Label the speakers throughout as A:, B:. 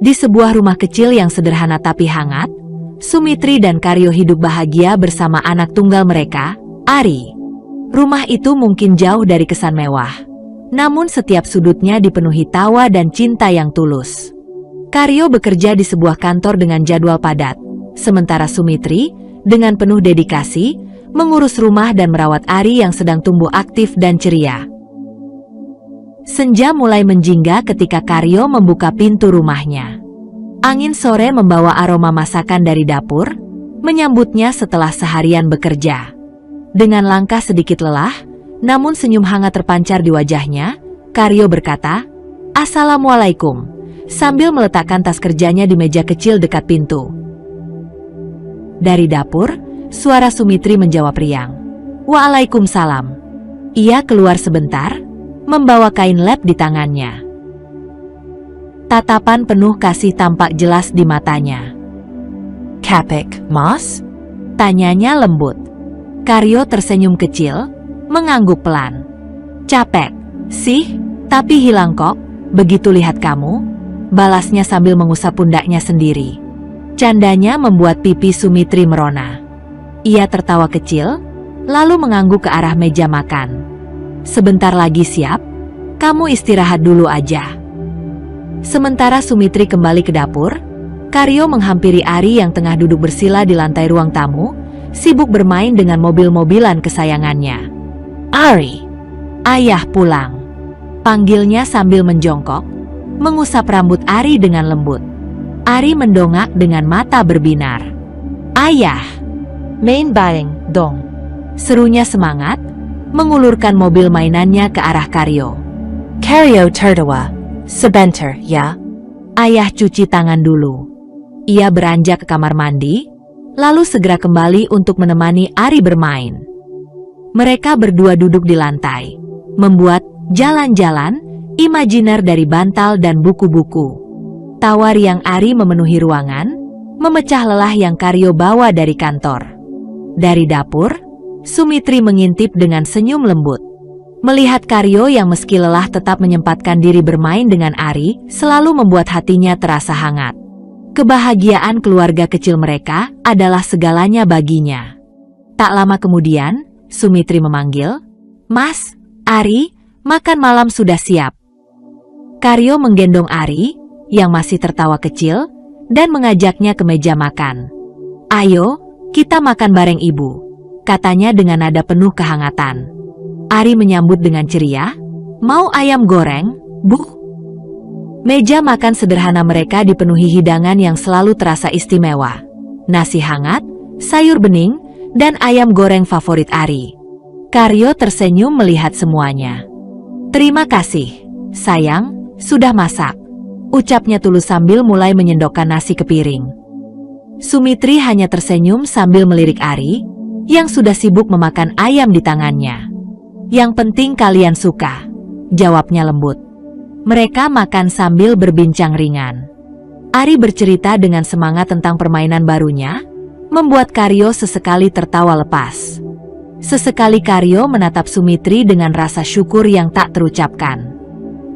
A: Di sebuah rumah kecil yang sederhana tapi hangat, Sumitri dan Karyo hidup bahagia bersama anak tunggal mereka, Ari. Rumah itu mungkin jauh dari kesan mewah, namun setiap sudutnya dipenuhi tawa dan cinta yang tulus. Karyo bekerja di sebuah kantor dengan jadwal padat, sementara Sumitri, dengan penuh dedikasi, mengurus rumah dan merawat Ari yang sedang tumbuh aktif dan ceria. Senja mulai menjingga ketika Karyo membuka pintu rumahnya. Angin sore membawa aroma masakan dari dapur, menyambutnya setelah seharian bekerja. Dengan langkah sedikit lelah, namun senyum hangat terpancar di wajahnya, Karyo berkata, "Assalamualaikum," sambil meletakkan tas kerjanya di meja kecil dekat pintu. Dari dapur, suara Sumitri menjawab riang, "Waalaikumsalam." Ia keluar sebentar, membawa kain lap di tangannya. Tatapan penuh kasih tampak jelas di matanya. "Capek, Mas?" tanyanya lembut. Karyo tersenyum kecil, mengangguk pelan. "Capek, sih, tapi hilang kok, begitu lihat kamu," balasnya sambil mengusap pundaknya sendiri. Candanya membuat pipi Sumitri merona. Ia tertawa kecil, lalu mengangguk ke arah meja makan. "Sebentar lagi siap, kamu istirahat dulu aja." Sementara Sumitri kembali ke dapur, Karyo menghampiri Ari yang tengah duduk bersila di lantai ruang tamu, sibuk bermain dengan mobil-mobilan kesayangannya. "Ari, ayah pulang," panggilnya sambil menjongkok, mengusap rambut Ari dengan lembut. Ari mendongak dengan mata berbinar. "Ayah, main bareng dong," serunya semangat, mengulurkan mobil mainannya ke arah Karyo. "Karyo tertawa, sebentar ya." Ayah cuci tangan dulu. Ia beranjak ke kamar mandi, lalu segera kembali untuk menemani Ari bermain. Mereka berdua duduk di lantai, membuat jalan-jalan imajiner dari bantal dan buku-buku. Tawa riang Ari memenuhi ruangan, memecah lelah yang Karyo bawa dari kantor. Dari dapur, Sumitri mengintip dengan senyum lembut. Melihat Karyo yang meski lelah tetap menyempatkan diri bermain dengan Ari, selalu membuat hatinya terasa hangat. Kebahagiaan keluarga kecil mereka adalah segalanya baginya. Tak lama kemudian, Sumitri memanggil, "Mas, Ari, makan malam sudah siap." Karyo menggendong Ari, yang masih tertawa kecil, dan mengajaknya ke meja makan. "Ayo, kita makan bareng ibu," katanya dengan nada penuh kehangatan. Ari menyambut dengan ceria, "Mau ayam goreng, Bu?" Meja makan sederhana mereka dipenuhi hidangan yang selalu terasa istimewa. Nasi hangat, sayur bening, dan ayam goreng favorit Ari. Karyo tersenyum melihat semuanya. "Terima kasih, sayang, sudah masak," ucapnya tulus sambil mulai menyendokkan nasi ke piring. Sumitri hanya tersenyum sambil melirik Ari, yang sudah sibuk memakan ayam di tangannya. "Yang penting kalian suka," jawabnya lembut. Mereka makan sambil berbincang ringan. Ari bercerita dengan semangat tentang permainan barunya, membuat Karyo sesekali tertawa lepas. Sesekali Karyo menatap Sumitri dengan rasa syukur yang tak terucapkan.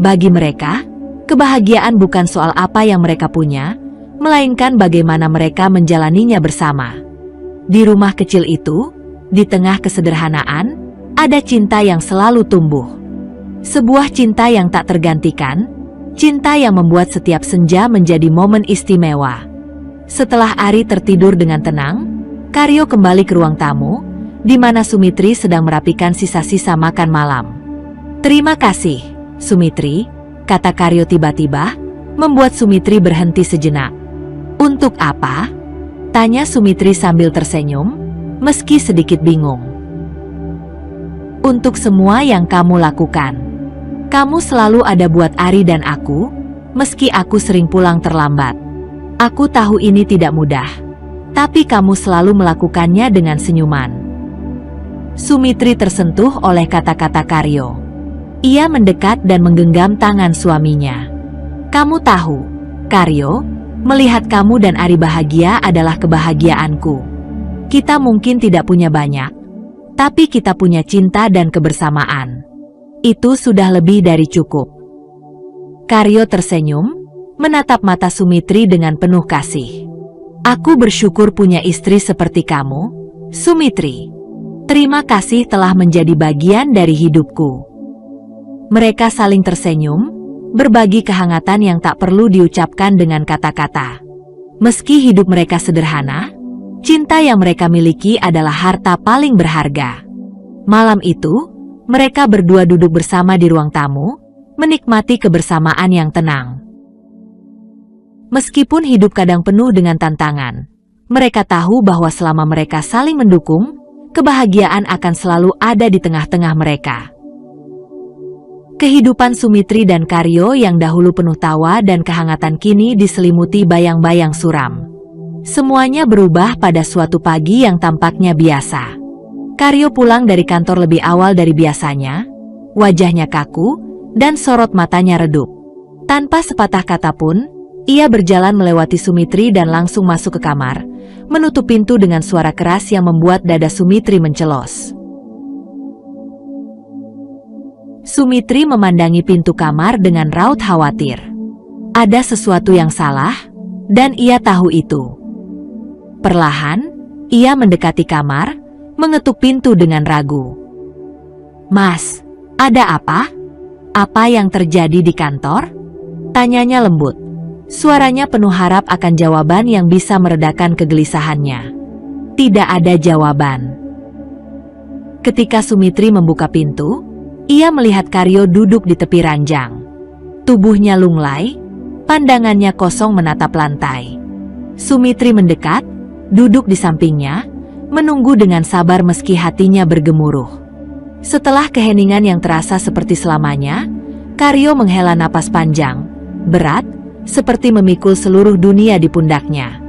A: Bagi mereka, kebahagiaan bukan soal apa yang mereka punya, melainkan bagaimana mereka menjalaninya bersama. Di rumah kecil itu, di tengah kesederhanaan, ada cinta yang selalu tumbuh. Sebuah cinta yang tak tergantikan, cinta yang membuat setiap senja menjadi momen istimewa. Setelah Ari tertidur dengan tenang, Karyo kembali ke ruang tamu, di mana Sumitri sedang merapikan sisa-sisa makan malam. "Terima kasih, Sumitri," kata Karyo tiba-tiba, membuat Sumitri berhenti sejenak. "Untuk apa?" tanya Sumitri sambil tersenyum, meski sedikit bingung. "Untuk semua yang kamu lakukan. Kamu selalu ada buat Ari dan aku, meski aku sering pulang terlambat. Aku tahu ini tidak mudah, tapi kamu selalu melakukannya dengan senyuman." Sumitri tersentuh oleh kata-kata Karyo. Ia mendekat dan menggenggam tangan suaminya. "Kamu tahu, Karyo, melihat kamu dan Ari bahagia adalah kebahagiaanku. Kita mungkin tidak punya banyak, tapi kita punya cinta dan kebersamaan. Itu sudah lebih dari cukup." Karyo tersenyum, menatap mata Sumitri dengan penuh kasih. Aku bersyukur punya istri seperti kamu, Sumitri. Terima kasih telah menjadi bagian dari hidupku. Mereka saling tersenyum, berbagi kehangatan yang tak perlu diucapkan dengan kata-kata. Meski hidup mereka sederhana, cinta yang mereka miliki adalah harta paling berharga. Malam itu, mereka berdua duduk bersama di ruang tamu, menikmati kebersamaan yang tenang. Meskipun hidup kadang penuh dengan tantangan, mereka tahu bahwa selama mereka saling mendukung, kebahagiaan akan selalu ada di tengah-tengah mereka. Kehidupan Sumitri dan Karyo yang dahulu penuh tawa dan kehangatan kini diselimuti bayang-bayang suram. Semuanya berubah pada suatu pagi yang tampaknya biasa. Karyo pulang dari kantor lebih awal dari biasanya, wajahnya kaku, dan sorot matanya redup. Tanpa sepatah kata pun, ia berjalan melewati Sumitri dan langsung masuk ke kamar, menutup pintu dengan suara keras yang membuat dada Sumitri mencelos. Sumitri memandangi pintu kamar dengan raut khawatir. Ada sesuatu yang salah, dan ia tahu itu. Perlahan, ia mendekati kamar, mengetuk pintu dengan ragu. "Mas, ada apa? Apa yang terjadi di kantor?" tanyanya lembut. Suaranya penuh harap akan jawaban yang bisa meredakan kegelisahannya. Tidak ada jawaban. Ketika Sumitri membuka pintu, ia melihat Karyo duduk di tepi ranjang. Tubuhnya lunglai, pandangannya kosong menatap lantai. Sumitri mendekat, duduk di sampingnya, menunggu dengan sabar meski hatinya bergemuruh. Setelah keheningan yang terasa seperti selamanya, Karyo menghela napas panjang, berat, seperti memikul seluruh dunia di pundaknya.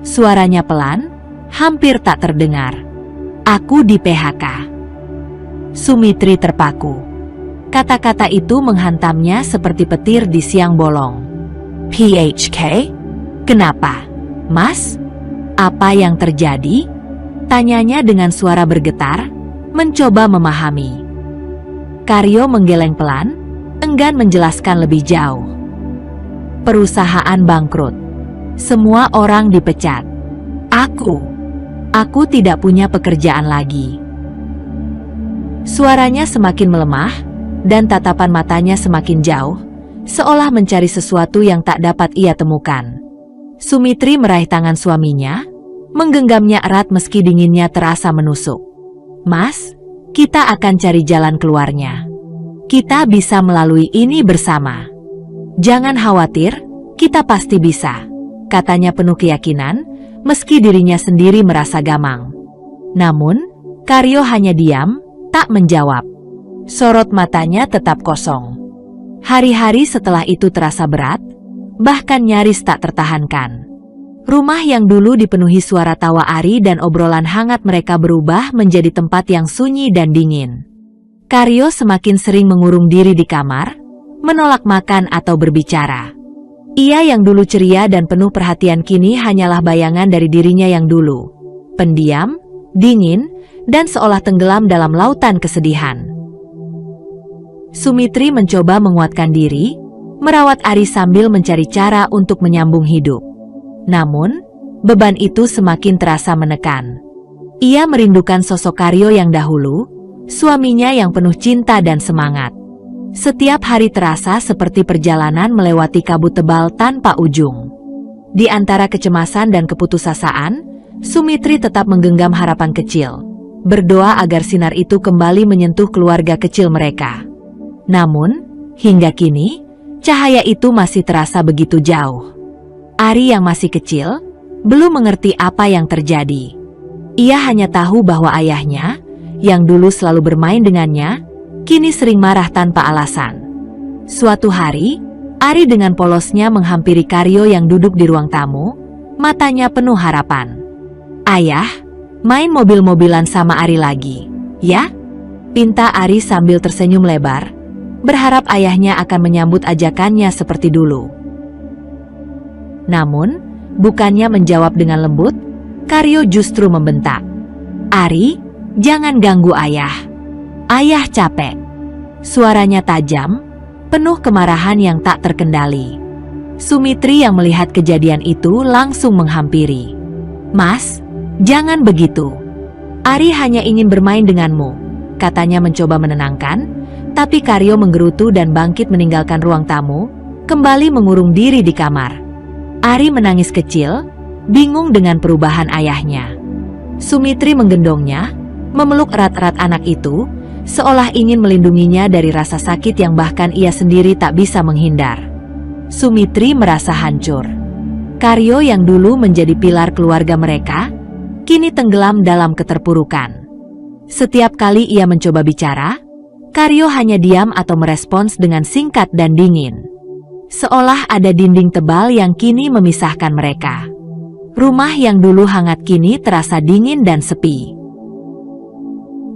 A: Suaranya pelan, hampir tak terdengar. "Aku di PHK." Sumitri terpaku. Kata-kata itu menghantamnya seperti petir di siang bolong. "PHK? Kenapa, Mas? Apa yang terjadi?" tanyanya dengan suara bergetar, mencoba memahami. Karyo menggeleng pelan, enggan menjelaskan lebih jauh. "Perusahaan bangkrut. Semua orang dipecat. Aku tidak punya pekerjaan lagi." Suaranya semakin melemah, dan tatapan matanya semakin jauh, seolah mencari sesuatu yang tak dapat ia temukan. Sumitri meraih tangan suaminya, menggenggamnya erat meski dinginnya terasa menusuk. "Mas, kita akan cari jalan keluarnya. Kita bisa melalui ini bersama. Jangan khawatir, kita pasti bisa," katanya penuh keyakinan, meski dirinya sendiri merasa gamang. Namun, Karyo hanya diam, tak menjawab. Sorot matanya tetap kosong. Hari-hari setelah itu terasa berat, bahkan nyaris tak tertahankan. Rumah yang dulu dipenuhi suara tawa Ari dan obrolan hangat mereka berubah menjadi tempat yang sunyi dan dingin. Karyo semakin sering mengurung diri di kamar, menolak makan atau berbicara. Ia yang dulu ceria dan penuh perhatian kini hanyalah bayangan dari dirinya yang dulu. Pendiam, dingin, dan seolah tenggelam dalam lautan kesedihan. Sumitri mencoba menguatkan diri, merawat Ari sambil mencari cara untuk menyambung hidup. Namun, beban itu semakin terasa menekan. Ia merindukan sosok Karyo yang dahulu, suaminya yang penuh cinta dan semangat. Setiap hari terasa seperti perjalanan melewati kabut tebal tanpa ujung. Di antara kecemasan dan keputusasaan, Sumitri tetap menggenggam harapan kecil, berdoa agar sinar itu kembali menyentuh keluarga kecil mereka. Namun, hingga kini, cahaya itu masih terasa begitu jauh. Ari yang masih kecil, belum mengerti apa yang terjadi. Ia hanya tahu bahwa ayahnya, yang dulu selalu bermain dengannya, kini sering marah tanpa alasan. Suatu hari, Ari dengan polosnya menghampiri Karyo yang duduk di ruang tamu, matanya penuh harapan. "Ayah, main mobil-mobilan sama Ari lagi, ya?" pinta Ari sambil tersenyum lebar, berharap ayahnya akan menyambut ajakannya seperti dulu. Namun, bukannya menjawab dengan lembut, Karyo justru membentak. "Ari, jangan ganggu ayah. Ayah capek." Suaranya tajam, penuh kemarahan yang tak terkendali. Sumitri yang melihat kejadian itu langsung menghampiri. "Mas, jangan begitu. Ari hanya ingin bermain denganmu," katanya mencoba menenangkan, tapi Karyo menggerutu dan bangkit meninggalkan ruang tamu, kembali mengurung diri di kamar. Ari menangis kecil, bingung dengan perubahan ayahnya. Sumitri menggendongnya, memeluk erat-erat anak itu, seolah ingin melindunginya dari rasa sakit yang bahkan ia sendiri tak bisa menghindar. Sumitri merasa hancur. Karyo yang dulu menjadi pilar keluarga mereka, kini tenggelam dalam keterpurukan. Setiap kali ia mencoba bicara, Karyo hanya diam atau merespons dengan singkat dan dingin. Seolah ada dinding tebal yang kini memisahkan mereka. Rumah yang dulu hangat kini terasa dingin dan sepi.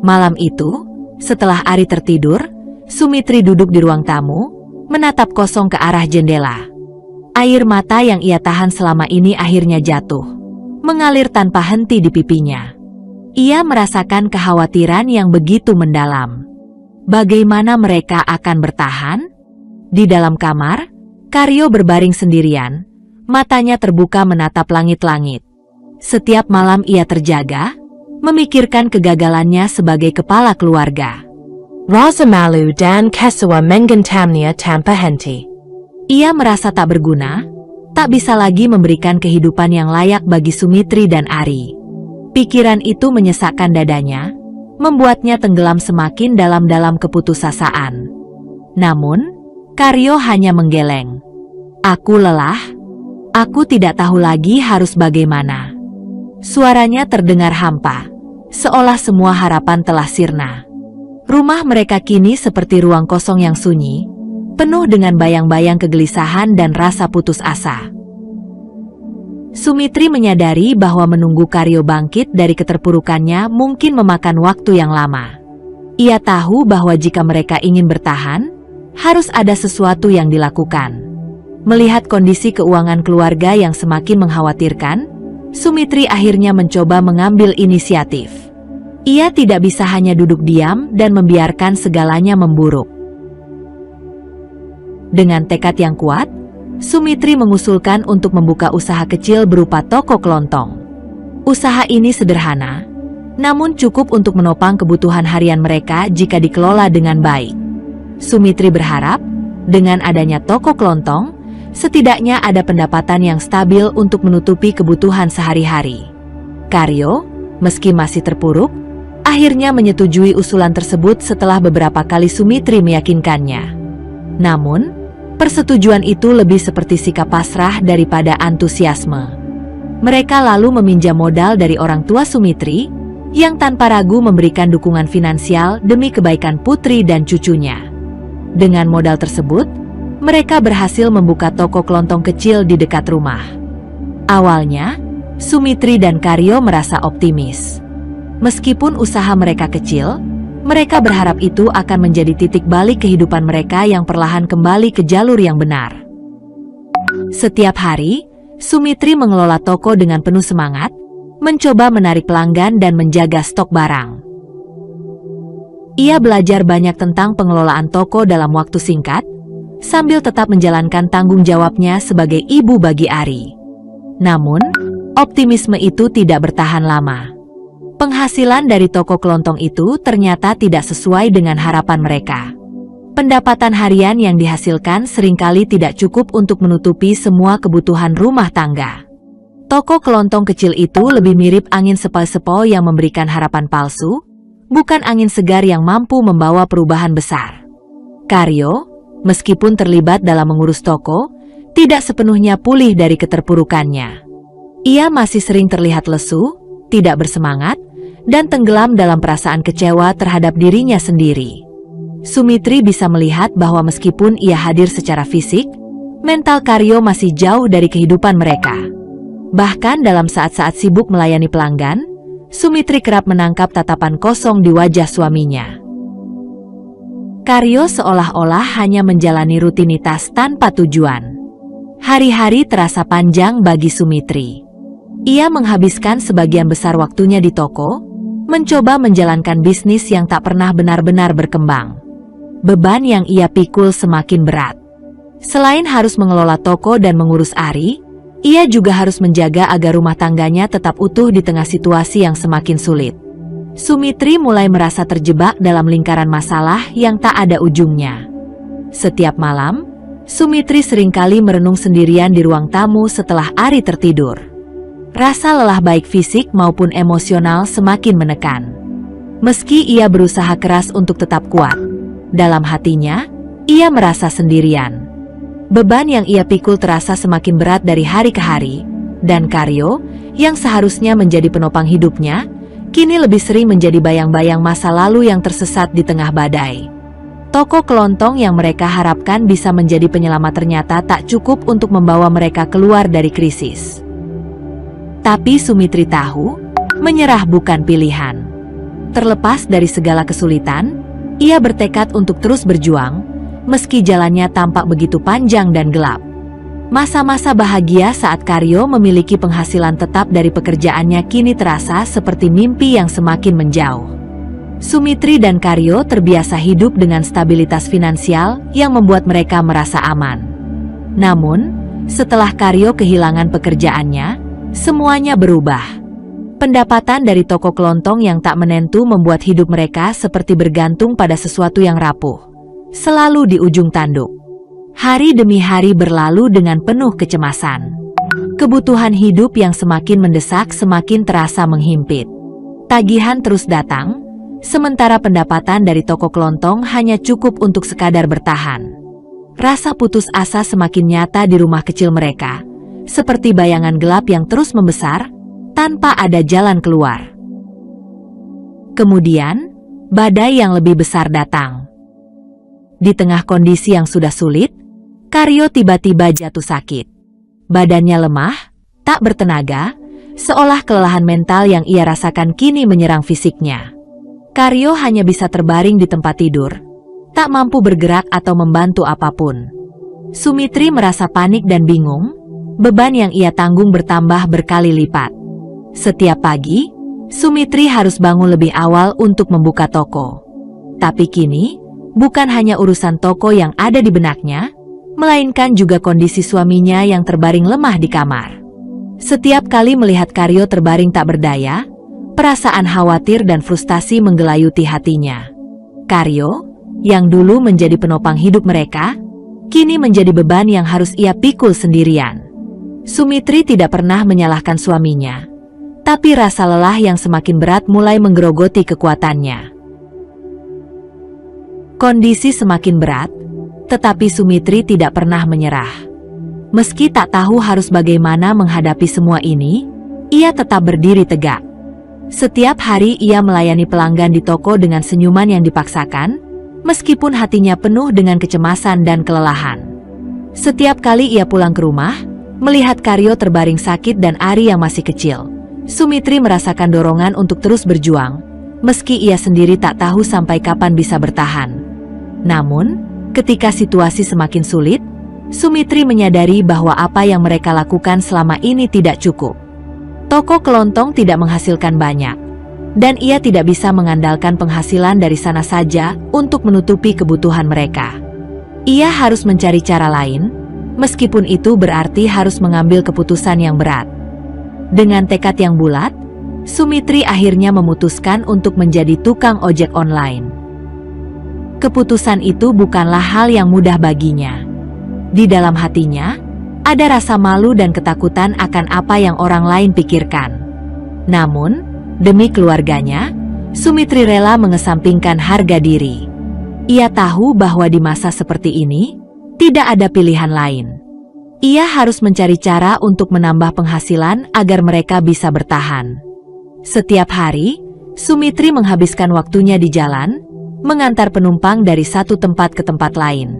A: Malam itu, setelah Ari tertidur, Sumitri duduk di ruang tamu, menatap kosong ke arah jendela. Air mata yang ia tahan selama ini akhirnya jatuh, mengalir tanpa henti di pipinya. Ia merasakan kekhawatiran yang begitu mendalam. Bagaimana mereka akan bertahan? Di dalam kamar, Karyo berbaring sendirian, matanya terbuka menatap langit-langit. Setiap malam ia terjaga, memikirkan kegagalannya sebagai kepala keluarga. Rasa malu dan kecewa menggentamnya tanpa henti. Ia merasa tak berguna, tak bisa lagi memberikan kehidupan yang layak bagi Sumitri dan Ari. Pikiran itu menyesakkan dadanya, membuatnya tenggelam semakin dalam-dalam keputusasaan. Namun, Karyo hanya menggeleng. "Aku lelah. Aku tidak tahu lagi harus bagaimana." Suaranya terdengar hampa, seolah semua harapan telah sirna. Rumah mereka kini seperti ruang kosong yang sunyi, penuh dengan bayang-bayang kegelisahan dan rasa putus asa. Sumitri menyadari bahwa menunggu Karyo bangkit dari keterpurukannya mungkin memakan waktu yang lama. Ia tahu bahwa jika mereka ingin bertahan, harus ada sesuatu yang dilakukan. Melihat kondisi keuangan keluarga yang semakin mengkhawatirkan, Sumitri akhirnya mencoba mengambil inisiatif. Ia tidak bisa hanya duduk diam dan membiarkan segalanya memburuk. Dengan tekad yang kuat, Sumitri mengusulkan untuk membuka usaha kecil berupa toko kelontong. Usaha ini sederhana, namun cukup untuk menopang kebutuhan harian mereka jika dikelola dengan baik. Sumitri berharap, dengan adanya toko kelontong, setidaknya ada pendapatan yang stabil untuk menutupi kebutuhan sehari-hari. Karyo, meski masih terpuruk, akhirnya menyetujui usulan tersebut setelah beberapa kali Sumitri meyakinkannya. Namun, persetujuan itu lebih seperti sikap pasrah daripada antusiasme. Mereka lalu meminjam modal dari orang tua Sumitri, yang tanpa ragu memberikan dukungan finansial demi kebaikan putri dan cucunya. Dengan modal tersebut, mereka berhasil membuka toko kelontong kecil di dekat rumah. Awalnya, Sumitri dan Karyo merasa optimis. Meskipun usaha mereka kecil, mereka berharap itu akan menjadi titik balik kehidupan mereka yang perlahan kembali ke jalur yang benar. Setiap hari, Sumitri mengelola toko dengan penuh semangat, mencoba menarik pelanggan dan menjaga stok barang. Ia belajar banyak tentang pengelolaan toko dalam waktu singkat, sambil tetap menjalankan tanggung jawabnya sebagai ibu bagi Ari. Namun, optimisme itu tidak bertahan lama. Penghasilan dari toko kelontong itu ternyata tidak sesuai dengan harapan mereka. Pendapatan harian yang dihasilkan seringkali tidak cukup untuk menutupi semua kebutuhan rumah tangga. Toko kelontong kecil itu lebih mirip angin sepoi-sepoi yang memberikan harapan palsu, bukan angin segar yang mampu membawa perubahan besar. Karyo, meskipun terlibat dalam mengurus toko, tidak sepenuhnya pulih dari keterpurukannya. Ia masih sering terlihat lesu, tidak bersemangat, dan tenggelam dalam perasaan kecewa terhadap dirinya sendiri. Sumitri bisa melihat bahwa meskipun ia hadir secara fisik, mental Karyo masih jauh dari kehidupan mereka. Bahkan dalam saat-saat sibuk melayani pelanggan, Sumitri kerap menangkap tatapan kosong di wajah suaminya. Karyo seolah-olah hanya menjalani rutinitas tanpa tujuan. Hari-hari terasa panjang bagi Sumitri. Ia menghabiskan sebagian besar waktunya di toko, mencoba menjalankan bisnis yang tak pernah benar-benar berkembang. Beban yang ia pikul semakin berat. Selain harus mengelola toko dan mengurus Ari, ia juga harus menjaga agar rumah tangganya tetap utuh di tengah situasi yang semakin sulit. Sumitri mulai merasa terjebak dalam lingkaran masalah yang tak ada ujungnya. Setiap malam, Sumitri seringkali merenung sendirian di ruang tamu setelah Ari tertidur. Rasa lelah baik fisik maupun emosional semakin menekan. Meski ia berusaha keras untuk tetap kuat, dalam hatinya, ia merasa sendirian. Beban yang ia pikul terasa semakin berat dari hari ke hari, dan Karyo, yang seharusnya menjadi penopang hidupnya, kini lebih sering menjadi bayang-bayang masa lalu yang tersesat di tengah badai. Toko kelontong yang mereka harapkan bisa menjadi penyelamat ternyata tak cukup untuk membawa mereka keluar dari krisis. Tapi Sumitri tahu, menyerah bukan pilihan. Terlepas dari segala kesulitan, ia bertekad untuk terus berjuang, meski jalannya tampak begitu panjang dan gelap. Masa-masa bahagia saat Karyo memiliki penghasilan tetap dari pekerjaannya kini terasa seperti mimpi yang semakin menjauh. Sumitri dan Karyo terbiasa hidup dengan stabilitas finansial yang membuat mereka merasa aman. Namun, setelah Karyo kehilangan pekerjaannya, semuanya berubah. Pendapatan dari toko kelontong yang tak menentu membuat hidup mereka seperti bergantung pada sesuatu yang rapuh, selalu di ujung tanduk. Hari demi hari berlalu dengan penuh kecemasan. Kebutuhan hidup yang semakin mendesak semakin terasa menghimpit. Tagihan terus datang, sementara pendapatan dari toko kelontong hanya cukup untuk sekadar bertahan. Rasa putus asa semakin nyata di rumah kecil mereka, seperti bayangan gelap yang terus membesar, tanpa ada jalan keluar. Kemudian, badai yang lebih besar datang. Di tengah kondisi yang sudah sulit, Karyo tiba-tiba jatuh sakit. Badannya lemah, tak bertenaga, seolah kelelahan mental yang ia rasakan kini menyerang fisiknya. Karyo hanya bisa terbaring di tempat tidur, tak mampu bergerak atau membantu apapun. Sumitri merasa panik dan bingung, beban yang ia tanggung bertambah berkali lipat. Setiap pagi, Sumitri harus bangun lebih awal untuk membuka toko. Tapi kini, bukan hanya urusan toko yang ada di benaknya, melainkan juga kondisi suaminya yang terbaring lemah di kamar. Setiap kali melihat Karyo terbaring tak berdaya, perasaan khawatir dan frustasi menggelayuti hatinya. Karyo, yang dulu menjadi penopang hidup mereka, kini menjadi beban yang harus ia pikul sendirian. Sumitri tidak pernah menyalahkan suaminya, tapi rasa lelah yang semakin berat mulai menggerogoti kekuatannya. Kondisi semakin berat, tetapi Sumitri tidak pernah menyerah. Meski tak tahu harus bagaimana menghadapi semua ini, ia tetap berdiri tegak. Setiap hari ia melayani pelanggan di toko dengan senyuman yang dipaksakan, meskipun hatinya penuh dengan kecemasan dan kelelahan. Setiap kali ia pulang ke rumah, melihat Karyo terbaring sakit dan Ari yang masih kecil, Sumitri merasakan dorongan untuk terus berjuang, meski ia sendiri tak tahu sampai kapan bisa bertahan. Namun, ketika situasi semakin sulit, Sumitri menyadari bahwa apa yang mereka lakukan selama ini tidak cukup. Toko kelontong tidak menghasilkan banyak, dan ia tidak bisa mengandalkan penghasilan dari sana saja untuk menutupi kebutuhan mereka. Ia harus mencari cara lain, meskipun itu berarti harus mengambil keputusan yang berat. Dengan tekad yang bulat, Sumitri akhirnya memutuskan untuk menjadi tukang ojek online. Keputusan itu bukanlah hal yang mudah baginya. Di dalam hatinya, ada rasa malu dan ketakutan akan apa yang orang lain pikirkan. Namun, demi keluarganya, Sumitri rela mengesampingkan harga diri. Ia tahu bahwa di masa seperti ini, tidak ada pilihan lain. Ia harus mencari cara untuk menambah penghasilan agar mereka bisa bertahan. Setiap hari, Sumitri menghabiskan waktunya di jalan, mengantar penumpang dari satu tempat ke tempat lain.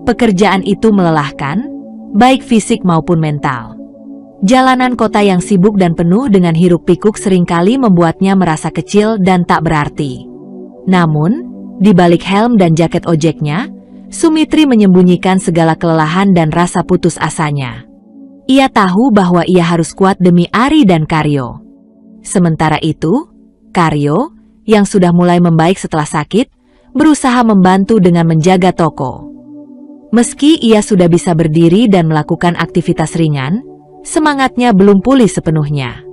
A: Pekerjaan itu melelahkan, baik fisik maupun mental. Jalanan kota yang sibuk dan penuh dengan hiruk-pikuk seringkali membuatnya merasa kecil dan tak berarti. Namun, di balik helm dan jaket ojeknya, Sumitri menyembunyikan segala kelelahan dan rasa putus asanya. Ia tahu bahwa ia harus kuat demi Ari dan Karyo. Sementara itu, Karyo, yang sudah mulai membaik setelah sakit, berusaha membantu dengan menjaga toko. Meski ia sudah bisa berdiri dan melakukan aktivitas ringan, semangatnya belum pulih sepenuhnya.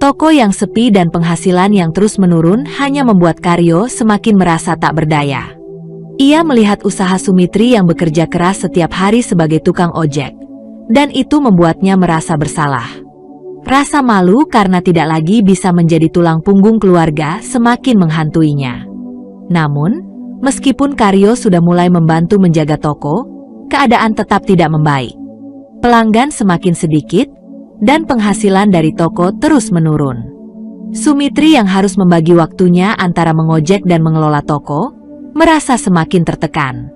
A: Toko yang sepi dan penghasilan yang terus menurun hanya membuat Karyo semakin merasa tak berdaya. Ia melihat usaha Sumitri yang bekerja keras setiap hari sebagai tukang ojek, dan itu membuatnya merasa bersalah. Rasa malu karena tidak lagi bisa menjadi tulang punggung keluarga semakin menghantuinya. Namun, meskipun Karyo sudah mulai membantu menjaga toko, keadaan tetap tidak membaik. Pelanggan semakin sedikit, dan penghasilan dari toko terus menurun. Sumitri yang harus membagi waktunya antara mengojek dan mengelola toko, merasa semakin tertekan.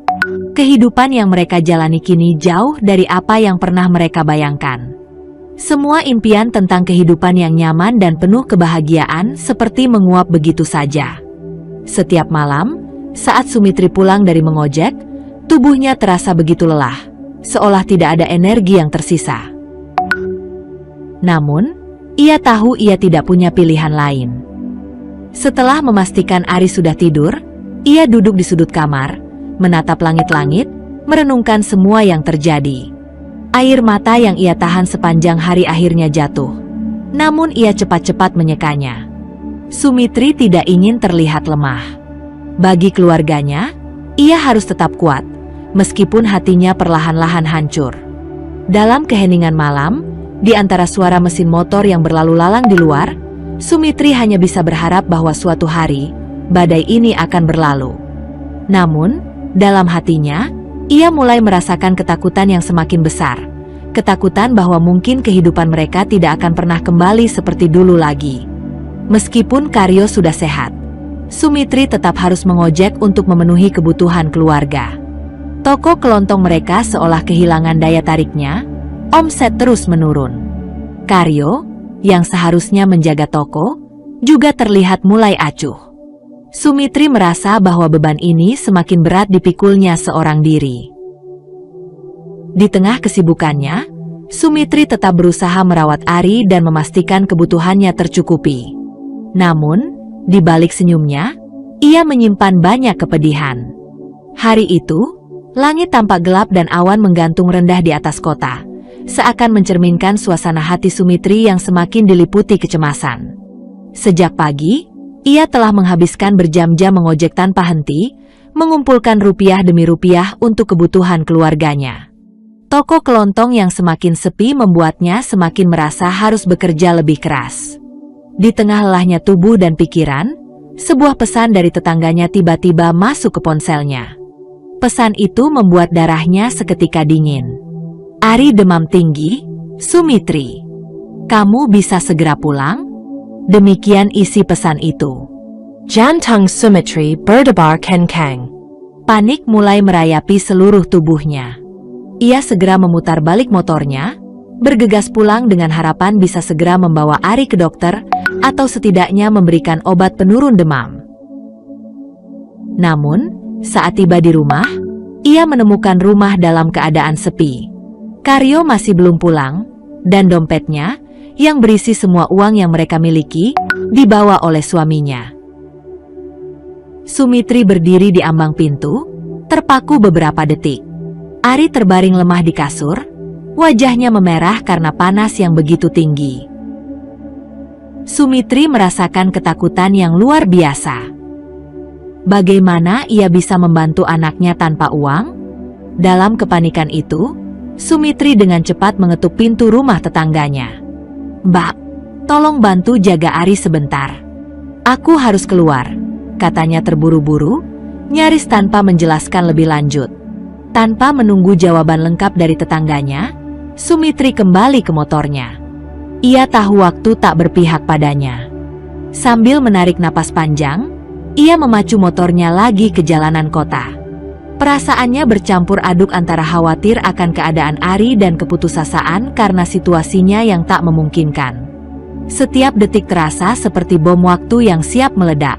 A: Kehidupan yang mereka jalani kini jauh dari apa yang pernah mereka bayangkan. Semua impian tentang kehidupan yang nyaman dan penuh kebahagiaan seperti menguap begitu saja. Setiap malam, saat Sumitri pulang dari mengojek, tubuhnya terasa begitu lelah, seolah tidak ada energi yang tersisa. Namun, ia tahu ia tidak punya pilihan lain. Setelah memastikan Ari sudah tidur, ia duduk di sudut kamar, menatap langit-langit, merenungkan semua yang terjadi. Air mata yang ia tahan sepanjang hari akhirnya jatuh. Namun ia cepat-cepat menyekanya. Sumitri tidak ingin terlihat lemah. Bagi keluarganya, ia harus tetap kuat, meskipun hatinya perlahan-lahan hancur. Dalam keheningan malam, di antara suara mesin motor yang berlalu lalang di luar, Sumitri hanya bisa berharap bahwa suatu hari, badai ini akan berlalu. Namun, dalam hatinya, ia mulai merasakan ketakutan yang semakin besar. Ketakutan bahwa mungkin kehidupan mereka tidak akan pernah kembali seperti dulu lagi. Meskipun Karyo sudah sehat, Sumitri tetap harus mengojek untuk memenuhi kebutuhan keluarga. Toko kelontong mereka seolah kehilangan daya tariknya, omset terus menurun. Karyo, yang seharusnya menjaga toko, juga terlihat mulai acuh. Sumitri merasa bahwa beban ini semakin berat dipikulnya seorang diri. Di tengah kesibukannya, Sumitri tetap berusaha merawat Ari dan memastikan kebutuhannya tercukupi. Namun, di balik senyumnya, ia menyimpan banyak kepedihan. Hari itu, langit tampak gelap dan awan menggantung rendah di atas kota, seakan mencerminkan suasana hati Sumitri yang semakin diliputi kecemasan. Sejak pagi, ia telah menghabiskan berjam-jam mengojek tanpa henti, mengumpulkan rupiah demi rupiah untuk kebutuhan keluarganya. Toko kelontong yang semakin sepi membuatnya semakin merasa harus bekerja lebih keras. Di tengah lelahnya tubuh dan pikiran, sebuah pesan dari tetangganya tiba-tiba masuk ke ponselnya. Pesan itu membuat darahnya seketika dingin. Ari demam tinggi, Sumitri. Kamu bisa segera pulang? Demikian isi pesan itu.
B: Jantung Sumitri berdebar kencang.
A: Panik mulai merayapi seluruh tubuhnya. Ia segera memutar balik motornya, bergegas pulang dengan harapan bisa segera membawa Ari ke dokter, atau setidaknya memberikan obat penurun demam. Namun, saat tiba di rumah, ia menemukan rumah dalam keadaan sepi. Karyo masih belum pulang, dan dompetnya, yang berisi semua uang yang mereka miliki, dibawa oleh suaminya. Sumitri berdiri di ambang pintu, terpaku beberapa detik. Ari terbaring lemah di kasur, wajahnya memerah karena panas yang begitu tinggi. Sumitri merasakan ketakutan yang luar biasa. Bagaimana ia bisa membantu anaknya tanpa uang? Dalam kepanikan itu, Sumitri dengan cepat mengetuk pintu rumah tetangganya. "Mbak, tolong bantu jaga Ari sebentar. Aku harus keluar," katanya terburu-buru, nyaris tanpa menjelaskan lebih lanjut. Tanpa menunggu jawaban lengkap dari tetangganya, Sumitri kembali ke motornya. Ia tahu waktu tak berpihak padanya. Sambil menarik napas panjang, ia memacu motornya lagi ke jalanan kota. Perasaannya bercampur aduk antara khawatir akan keadaan Ari dan keputusasaan karena situasinya yang tak memungkinkan. Setiap detik terasa seperti bom waktu yang siap meledak.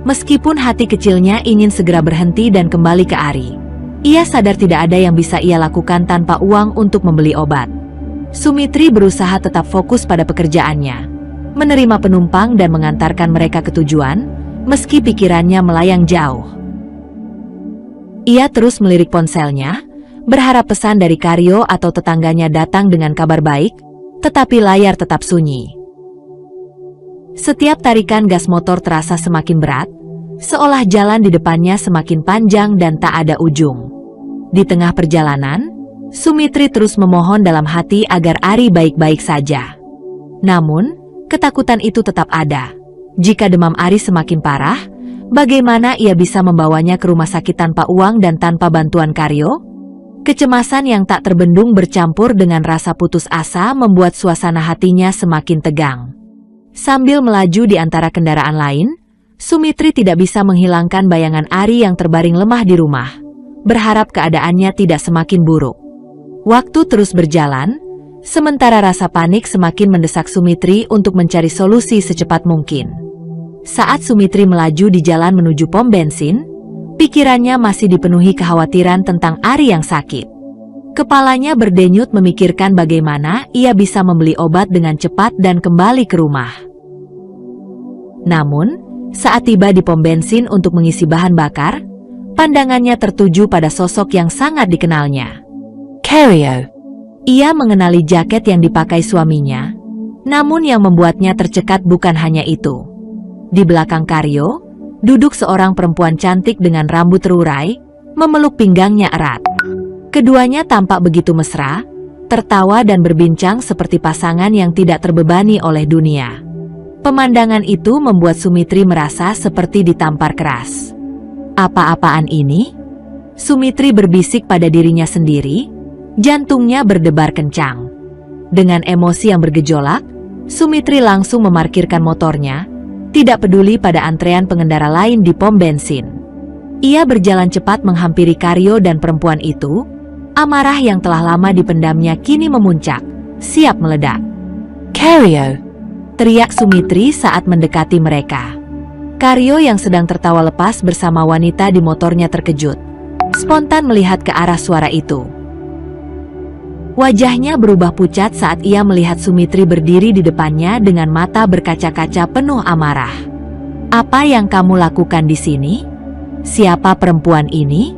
A: Meskipun hati kecilnya ingin segera berhenti dan kembali ke Ari, ia sadar tidak ada yang bisa ia lakukan tanpa uang untuk membeli obat. Sumitri berusaha tetap fokus pada pekerjaannya, menerima penumpang dan mengantarkan mereka ke tujuan, meski pikirannya melayang jauh. Ia terus melirik ponselnya, berharap pesan dari Karyo atau tetangganya datang dengan kabar baik, tetapi layar tetap sunyi. Setiap tarikan gas motor terasa semakin berat, seolah jalan di depannya semakin panjang dan tak ada ujung. Di tengah perjalanan, Sumitri terus memohon dalam hati agar Ari baik-baik saja. Namun, ketakutan itu tetap ada. Jika demam Ari semakin parah, bagaimana ia bisa membawanya ke rumah sakit tanpa uang dan tanpa bantuan Karyo? Kecemasan yang tak terbendung bercampur dengan rasa putus asa membuat suasana hatinya semakin tegang. Sambil melaju di antara kendaraan lain, Sumitri tidak bisa menghilangkan bayangan Ari yang terbaring lemah di rumah, berharap keadaannya tidak semakin buruk. Waktu terus berjalan, sementara rasa panik semakin mendesak Sumitri untuk mencari solusi secepat mungkin. Saat Sumitri melaju di jalan menuju pom bensin, pikirannya masih dipenuhi kekhawatiran tentang Ari yang sakit. Kepalanya berdenyut memikirkan bagaimana ia bisa membeli obat dengan cepat dan kembali ke rumah. Namun, saat tiba di pom bensin untuk mengisi bahan bakar, pandangannya tertuju pada sosok yang sangat dikenalnya.
B: Karyo.
A: Ia mengenali jaket yang dipakai suaminya, namun yang membuatnya tercekat bukan hanya itu. Di belakang Karyo, duduk seorang perempuan cantik dengan rambut terurai, memeluk pinggangnya erat. Keduanya tampak begitu mesra, tertawa dan berbincang seperti pasangan yang tidak terbebani oleh dunia. Pemandangan itu membuat Sumitri merasa seperti ditampar keras. Apa-apaan ini? Sumitri berbisik pada dirinya sendiri, jantungnya berdebar kencang. Dengan emosi yang bergejolak, Sumitri langsung memarkirkan motornya, tidak peduli pada antrean pengendara lain di pom bensin. Ia berjalan cepat menghampiri Karyo dan perempuan itu, amarah yang telah lama dipendamnya kini memuncak, siap meledak.
B: Karyo.
A: Teriak Sumitri saat mendekati mereka. Karyo yang sedang tertawa lepas bersama wanita di motornya terkejut, spontan melihat ke arah suara itu. Wajahnya berubah pucat saat ia melihat Sumitri berdiri di depannya dengan mata berkaca-kaca penuh amarah. "Apa yang kamu lakukan di sini? Siapa perempuan ini?"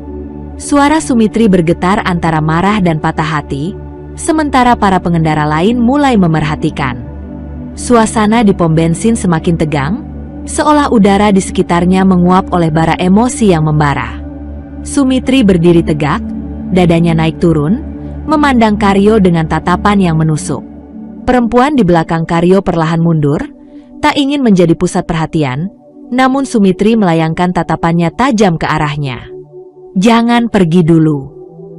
A: Suara Sumitri bergetar antara marah dan patah hati, sementara para pengendara lain mulai memerhatikan. Suasana di pom bensin semakin tegang, seolah udara di sekitarnya menguap oleh bara emosi yang membara. Sumitri berdiri tegak, dadanya naik turun, memandang Karyo dengan tatapan yang menusuk. Perempuan di belakang Karyo perlahan mundur, tak ingin menjadi pusat perhatian, namun Sumitri melayangkan tatapannya tajam ke arahnya. "Jangan pergi dulu.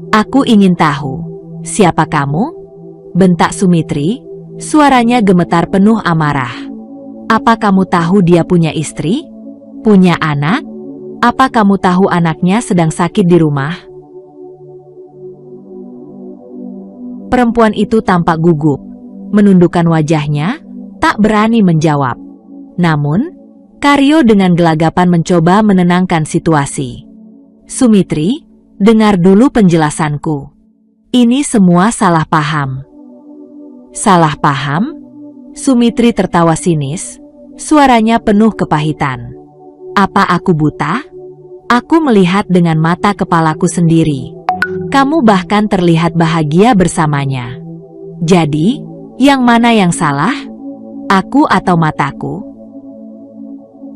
A: Aku ingin tahu, siapa kamu?" bentak Sumitri, suaranya gemetar penuh amarah. "Apa kamu tahu dia punya istri? Punya anak? Apa kamu tahu anaknya sedang sakit di rumah?" Perempuan itu tampak gugup, menundukkan wajahnya, tak berani menjawab. Namun, Karyo dengan gelagapan mencoba menenangkan situasi. "Sumitri, dengar dulu penjelasanku. Ini semua salah paham." "Salah paham?" Sumitri tertawa sinis, suaranya penuh kepahitan. "Apa aku buta? Aku melihat dengan mata kepalaku sendiri. Kamu bahkan terlihat bahagia bersamanya. Jadi, yang mana yang salah? Aku atau mataku?"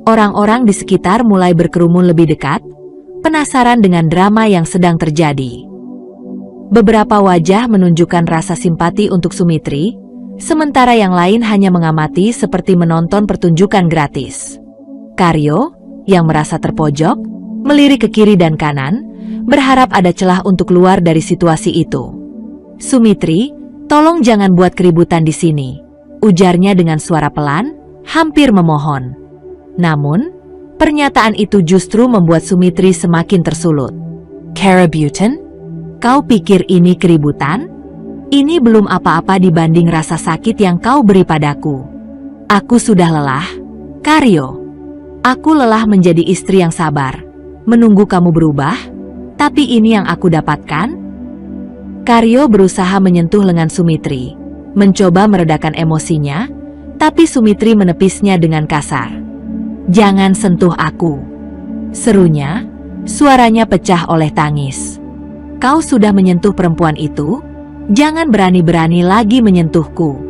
A: Orang-orang di sekitar mulai berkerumun lebih dekat, penasaran dengan drama yang sedang terjadi. Beberapa wajah menunjukkan rasa simpati untuk Sumitri, sementara yang lain hanya mengamati seperti menonton pertunjukan gratis. Karyo, yang merasa terpojok, melirik ke kiri dan kanan, berharap ada celah untuk keluar dari situasi itu. "Sumitri, tolong jangan buat keributan di sini," ujarnya dengan suara pelan, hampir memohon. Namun, pernyataan itu justru membuat Sumitri semakin tersulut. "Karabutan? Kau pikir ini keributan? Ini belum apa-apa dibanding rasa sakit yang kau beri padaku. Aku sudah lelah, Karyo. Aku lelah menjadi istri yang sabar, menunggu kamu berubah. Tapi ini yang aku dapatkan." Karyo berusaha menyentuh lengan Sumitri, mencoba meredakan emosinya, tapi Sumitri menepisnya dengan kasar. "Jangan sentuh aku," serunya, suaranya pecah oleh tangis. Kau sudah menyentuh perempuan itu, jangan berani-berani lagi menyentuhku.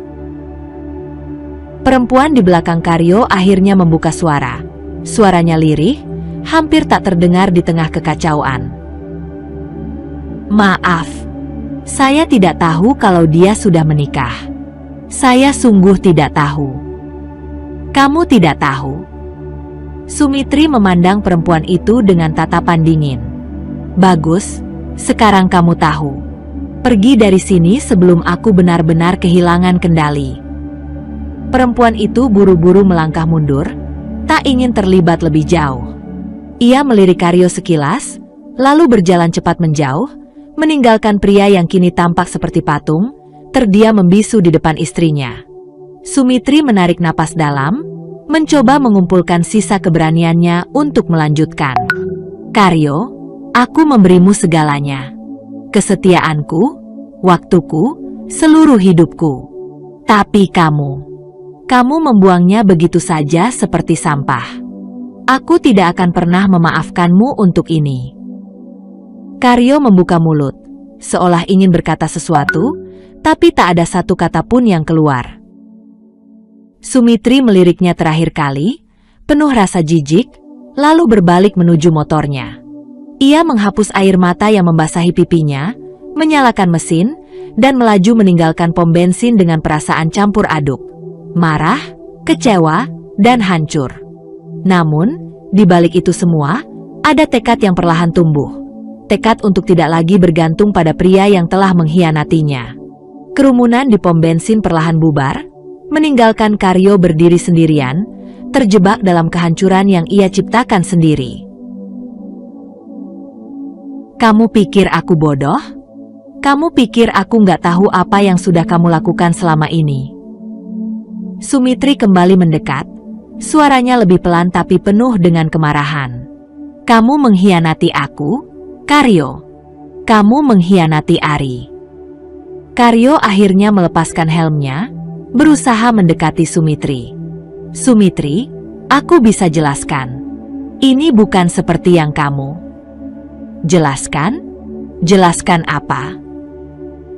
A: Perempuan di belakang Karyo akhirnya membuka suara. Suaranya lirih, hampir tak terdengar di tengah kekacauan. Maaf, saya tidak tahu kalau dia sudah menikah. Saya sungguh tidak tahu. Kamu tidak tahu? Sumitri memandang perempuan itu dengan tatapan dingin. Bagus, sekarang kamu tahu. Pergi dari sini sebelum aku benar-benar kehilangan kendali. Perempuan itu buru-buru melangkah mundur, tak ingin terlibat lebih jauh. Ia melirik Karyo sekilas, lalu berjalan cepat menjauh, meninggalkan pria yang kini tampak seperti patung, terdiam membisu di depan istrinya. Sumitri menarik napas dalam, mencoba mengumpulkan sisa keberaniannya untuk melanjutkan. Karyo, aku memberimu segalanya. Kesetiaanku, waktuku, seluruh hidupku. Tapi kamu membuangnya begitu saja seperti sampah. Aku tidak akan pernah memaafkanmu untuk ini. Karyo membuka mulut, seolah ingin berkata sesuatu, tapi tak ada satu kata pun yang keluar. Sumitri meliriknya terakhir kali, penuh rasa jijik, lalu berbalik menuju motornya. Ia menghapus air mata yang membasahi pipinya, menyalakan mesin, dan melaju meninggalkan pom bensin dengan perasaan campur aduk. Marah, kecewa, dan hancur. Namun, di balik itu semua, ada tekad yang perlahan tumbuh. Tekad untuk tidak lagi bergantung pada pria yang telah mengkhianatinya. Kerumunan di pom bensin perlahan bubar, meninggalkan Karyo berdiri sendirian, terjebak dalam kehancuran yang ia ciptakan sendiri. Kamu pikir aku bodoh? Kamu pikir aku nggak tahu apa yang sudah kamu lakukan selama ini? Sumitri kembali mendekat, suaranya lebih pelan tapi penuh dengan kemarahan. Kamu mengkhianati aku, Karyo. Kamu mengkhianati Ari. Karyo akhirnya melepaskan helmnya, berusaha mendekati Sumitri. Sumitri, aku bisa jelaskan. Ini bukan seperti yang kamu. Jelaskan? Jelaskan apa?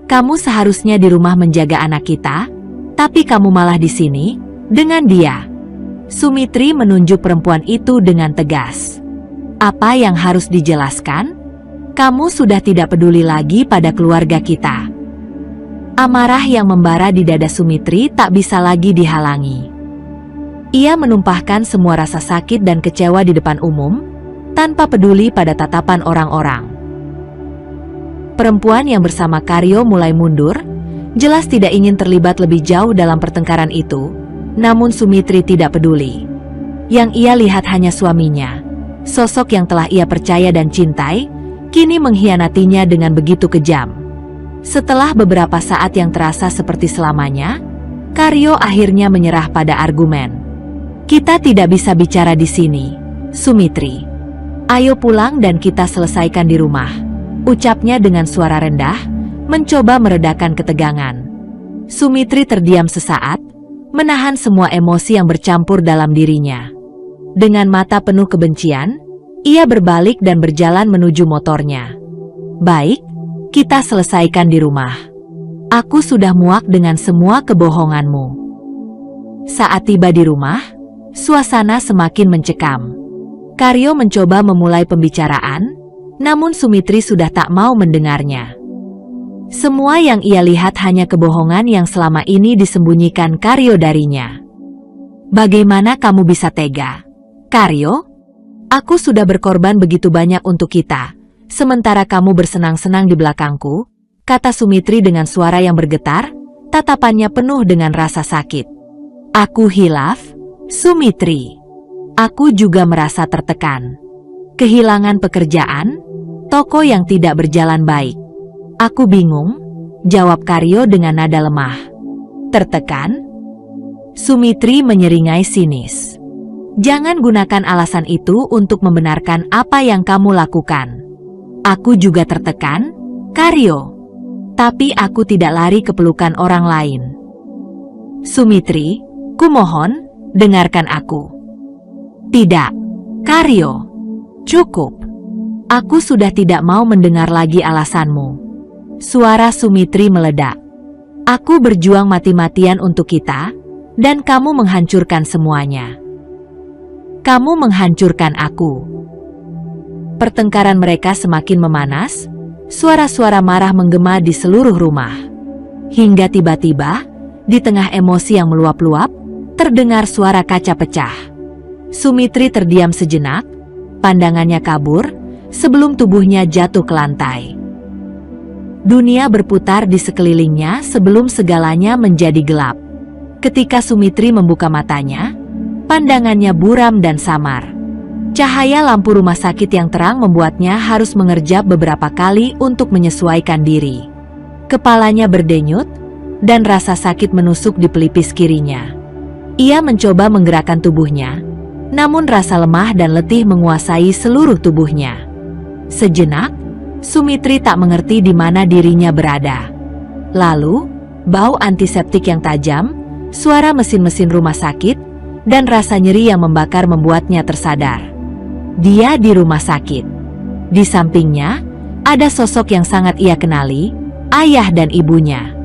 A: Kamu seharusnya di rumah menjaga anak kita, tapi kamu malah di sini, dengan dia. Sumitri menunjuk perempuan itu dengan tegas. Apa yang harus dijelaskan? Kamu sudah tidak peduli lagi pada keluarga kita. Amarah yang membara di dada Sumitri tak bisa lagi dihalangi. Ia menumpahkan semua rasa sakit dan kecewa di depan umum, tanpa peduli pada tatapan orang-orang. Perempuan yang bersama Karyo mulai mundur, jelas tidak ingin terlibat lebih jauh dalam pertengkaran itu, namun Sumitri tidak peduli. Yang ia lihat hanya suaminya, sosok yang telah ia percaya dan cintai, kini mengkhianatinya dengan begitu kejam. Setelah beberapa saat yang terasa seperti selamanya, Karyo akhirnya menyerah pada argumen. Kita tidak bisa bicara di sini, Sumitri. Ayo pulang dan kita selesaikan di rumah, ucapnya dengan suara rendah, mencoba meredakan ketegangan. Sumitri terdiam sesaat, menahan semua emosi yang bercampur dalam dirinya. Dengan mata penuh kebencian, ia berbalik dan berjalan menuju motornya. Baik, kita selesaikan di rumah. Aku sudah muak dengan semua kebohonganmu. Saat tiba di rumah, suasana semakin mencekam. Karyo mencoba memulai pembicaraan, namun Sumitri sudah tak mau mendengarnya. Semua yang ia lihat hanya kebohongan yang selama ini disembunyikan Karyo darinya. Bagaimana kamu bisa tega? Karyo? Aku sudah berkorban begitu banyak untuk kita, sementara kamu bersenang-senang di belakangku, kata Sumitri dengan suara yang bergetar, tatapannya penuh dengan rasa sakit. Aku hilaf, Sumitri. Aku juga merasa tertekan. Kehilangan pekerjaan, toko yang tidak berjalan baik. Aku bingung, jawab Karyo dengan nada lemah. Tertekan? Sumitri menyeringai sinis. Jangan gunakan alasan itu untuk membenarkan apa yang kamu lakukan. Aku juga tertekan, Karyo. Tapi aku tidak lari ke pelukan orang lain. Sumitri, kumohon, dengarkan aku. Tidak, Karyo. Cukup. Aku sudah tidak mau mendengar lagi alasanmu. Suara Sumitri meledak. Aku berjuang mati-matian untuk kita, dan kamu menghancurkan semuanya. Kamu menghancurkan aku. Pertengkaran mereka semakin memanas, suara-suara marah menggema di seluruh rumah. Hingga tiba-tiba, di tengah emosi yang meluap-luap, terdengar suara kaca pecah. Sumitri terdiam sejenak, pandangannya kabur, sebelum tubuhnya jatuh ke lantai. Dunia berputar di sekelilingnya sebelum segalanya menjadi gelap. Ketika Sumitri membuka matanya, pandangannya buram dan samar. Cahaya lampu rumah sakit yang terang membuatnya harus mengerjap beberapa kali untuk menyesuaikan diri. Kepalanya berdenyut, dan rasa sakit menusuk di pelipis kirinya. Ia mencoba menggerakkan tubuhnya, namun rasa lemah dan letih menguasai seluruh tubuhnya. Sejenak, Sumitri tak mengerti di mana dirinya berada. Lalu, bau antiseptik yang tajam, suara mesin-mesin rumah sakit, dan rasa nyeri yang membakar membuatnya tersadar. Dia di rumah sakit. Di sampingnya, ada sosok yang sangat ia kenali, ayah dan ibunya.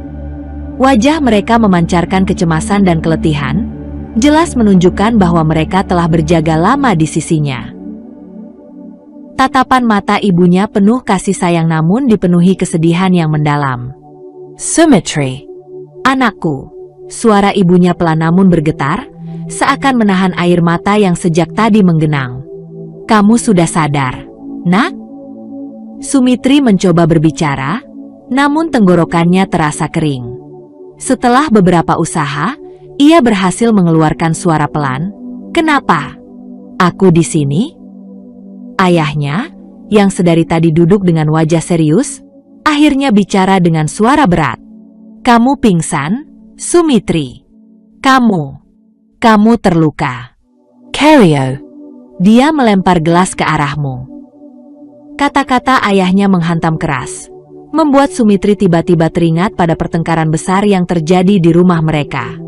A: Wajah mereka memancarkan kecemasan dan keletihan, jelas menunjukkan bahwa mereka telah berjaga lama di sisinya. Tatapan mata ibunya penuh kasih sayang namun dipenuhi kesedihan yang mendalam.
B: Sumitri.
A: Anakku, suara ibunya pelan namun bergetar, seakan menahan air mata yang sejak tadi menggenang. Kamu sudah sadar, nak? Sumitri mencoba berbicara, namun tenggorokannya terasa kering. Setelah beberapa usaha, ia berhasil mengeluarkan suara pelan. Kenapa? Aku di sini? Ayahnya, yang sedari tadi duduk dengan wajah serius, akhirnya bicara dengan suara berat. Kamu pingsan, Sumitri. Kamu terluka.
B: Cario.
A: Dia melempar gelas ke arahmu. Kata-kata ayahnya menghantam keras, membuat Sumitri tiba-tiba teringat pada pertengkaran besar yang terjadi di rumah mereka.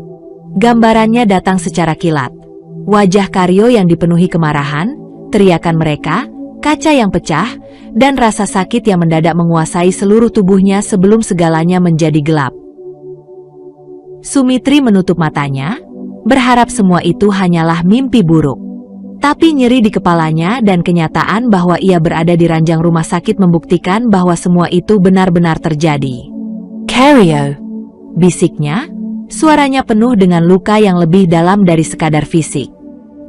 A: Gambarannya datang secara kilat. Wajah Cario yang dipenuhi kemarahan, teriakan mereka, kaca yang pecah, dan rasa sakit yang mendadak menguasai seluruh tubuhnya sebelum segalanya menjadi gelap. Sumitri menutup matanya, berharap semua itu hanyalah mimpi buruk. Tapi nyeri di kepalanya dan kenyataan bahwa ia berada di ranjang rumah sakit membuktikan bahwa semua itu benar-benar terjadi.
B: Cario.
A: Bisiknya, suaranya penuh dengan luka yang lebih dalam dari sekadar fisik.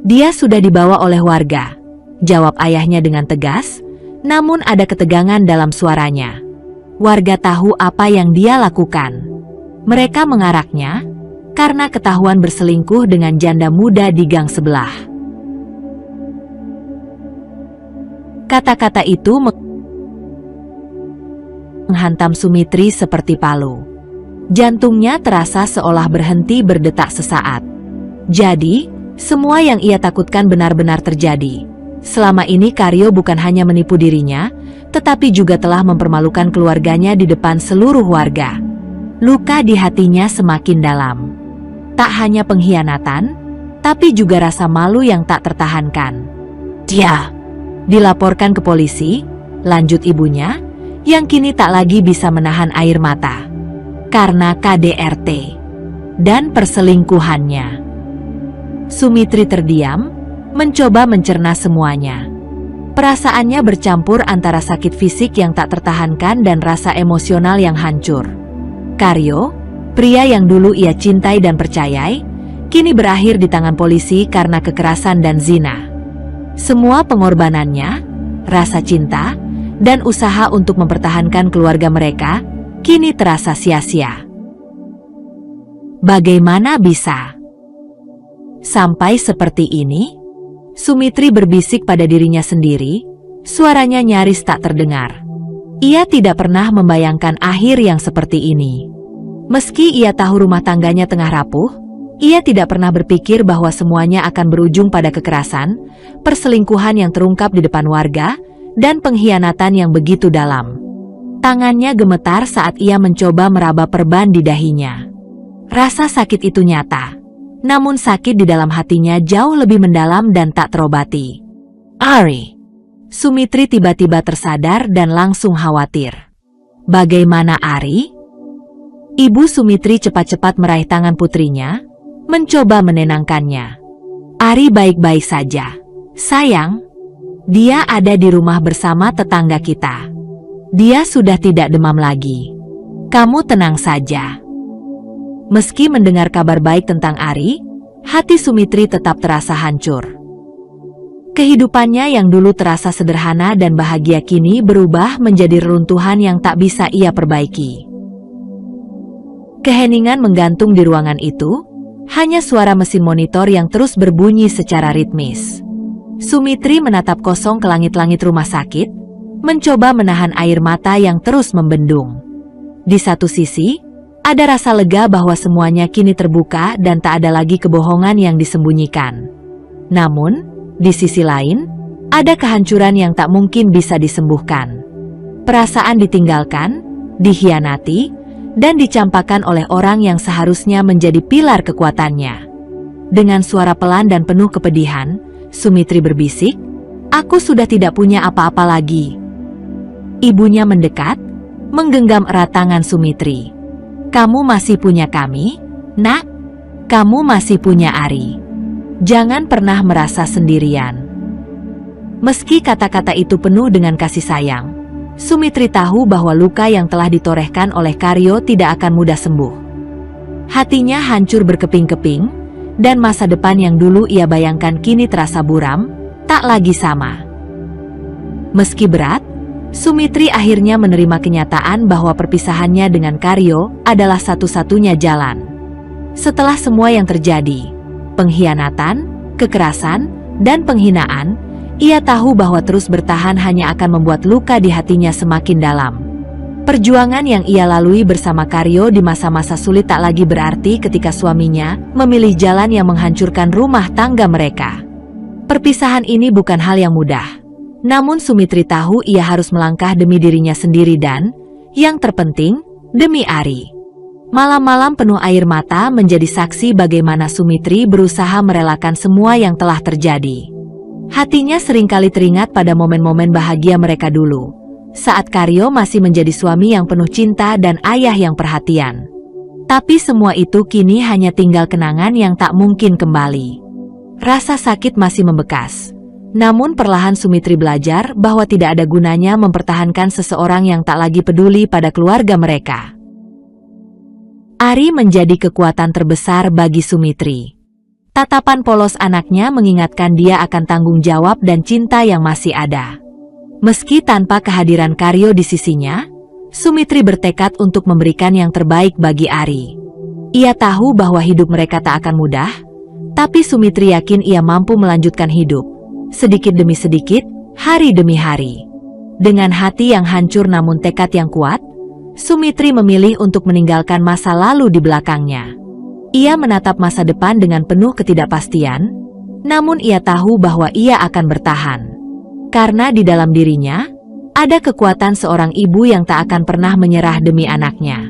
A: Dia sudah dibawa oleh warga, jawab ayahnya dengan tegas, namun ada ketegangan dalam suaranya. Warga tahu apa yang dia lakukan. Mereka mengaraknya, karena ketahuan berselingkuh dengan janda muda di gang sebelah. Kata-kata itu menghantam Sumitri seperti palu. Jantungnya terasa seolah berhenti berdetak sesaat. Jadi, semua yang ia takutkan benar-benar terjadi. Selama ini Cario bukan hanya menipu dirinya, tetapi juga telah mempermalukan keluarganya di depan seluruh warga. Luka di hatinya semakin dalam. Tak hanya pengkhianatan, tapi juga rasa malu yang tak tertahankan. Dia dilaporkan ke polisi, lanjut ibunya, yang kini tak lagi bisa menahan air mata. Karena KDRT dan perselingkuhannya. Sumitri terdiam, mencoba mencerna semuanya. Perasaannya bercampur antara sakit fisik yang tak tertahankan dan rasa emosional yang hancur. Cario, pria yang dulu ia cintai dan percayai, kini berakhir di tangan polisi karena kekerasan dan zina. Semua pengorbanannya, rasa cinta, dan usaha untuk mempertahankan keluarga mereka, kini terasa sia-sia. Bagaimana bisa sampai seperti ini? Sumitri berbisik pada dirinya sendiri, suaranya nyaris tak terdengar. Ia tidak pernah membayangkan akhir yang seperti ini. Meski ia tahu rumah tangganya tengah rapuh, ia tidak pernah berpikir bahwa semuanya akan berujung pada kekerasan, perselingkuhan yang terungkap di depan warga, dan pengkhianatan yang begitu dalam. Tangannya gemetar saat ia mencoba meraba perban di dahinya. Rasa sakit itu nyata. Namun sakit di dalam hatinya jauh lebih mendalam dan tak terobati.
B: Ari.
A: Sumitri tiba-tiba tersadar dan langsung khawatir. Bagaimana Ari? Ibu Sumitri cepat-cepat meraih tangan putrinya, mencoba menenangkannya. Ari baik-baik saja. Sayang, dia ada di rumah bersama tetangga kita. Dia sudah tidak demam lagi. Kamu tenang saja. Meski mendengar kabar baik tentang Ari, hati Sumitri tetap terasa hancur. Kehidupannya yang dulu terasa sederhana dan bahagia kini berubah menjadi reruntuhan yang tak bisa ia perbaiki. Keheningan menggantung di ruangan itu, hanya suara mesin monitor yang terus berbunyi secara ritmis. Sumitri menatap kosong ke langit-langit rumah sakit, mencoba menahan air mata yang terus membendung. Di satu sisi, ada rasa lega bahwa semuanya kini terbuka dan tak ada lagi kebohongan yang disembunyikan. Namun, di sisi lain, ada kehancuran yang tak mungkin bisa disembuhkan. Perasaan ditinggalkan, dikhianati, dan dicampakkan oleh orang yang seharusnya menjadi pilar kekuatannya. Dengan suara pelan dan penuh kepedihan, Sumitri berbisik, "Aku sudah tidak punya apa-apa lagi." Ibunya mendekat, menggenggam erat tangan Sumitri. "Kamu masih punya kami, Nak. Kamu masih punya Ari. Jangan pernah merasa sendirian." Meski kata-kata itu penuh dengan kasih sayang, Sumitri tahu bahwa luka yang telah ditorehkan oleh Karyo tidak akan mudah sembuh. Hatinya hancur berkeping-keping, dan masa depan yang dulu ia bayangkan kini terasa buram, tak lagi sama. Meski berat, Sumitri akhirnya menerima kenyataan bahwa perpisahannya dengan Karyo adalah satu-satunya jalan. Setelah semua yang terjadi, pengkhianatan, kekerasan, dan penghinaan, ia tahu bahwa terus bertahan hanya akan membuat luka di hatinya semakin dalam. Perjuangan yang ia lalui bersama Karyo di masa-masa sulit tak lagi berarti ketika suaminya memilih jalan yang menghancurkan rumah tangga mereka. Perpisahan ini bukan hal yang mudah. Namun Sumitri tahu ia harus melangkah demi dirinya sendiri dan, yang terpenting, demi Ari. Malam-malam penuh air mata menjadi saksi bagaimana Sumitri berusaha merelakan semua yang telah terjadi. Hatinya seringkali teringat pada momen-momen bahagia mereka dulu, saat Karyo masih menjadi suami yang penuh cinta dan ayah yang perhatian. Tapi semua itu kini hanya tinggal kenangan yang tak mungkin kembali. Rasa sakit masih membekas. Namun perlahan Sumitri belajar bahwa tidak ada gunanya mempertahankan seseorang yang tak lagi peduli pada keluarga mereka. Ari menjadi kekuatan terbesar bagi Sumitri. Tatapan polos anaknya mengingatkan dia akan tanggung jawab dan cinta yang masih ada. Meski tanpa kehadiran Karyo di sisinya, Sumitri bertekad untuk memberikan yang terbaik bagi Ari. Ia tahu bahwa hidup mereka tak akan mudah, tapi Sumitri yakin ia mampu melanjutkan hidup, sedikit demi sedikit, hari demi hari. Dengan hati yang hancur namun tekad yang kuat, Sumitri memilih untuk meninggalkan masa lalu di belakangnya. Ia menatap masa depan dengan penuh ketidakpastian, namun ia tahu bahwa ia akan bertahan. Karena di dalam dirinya, ada kekuatan seorang ibu yang tak akan pernah menyerah demi anaknya.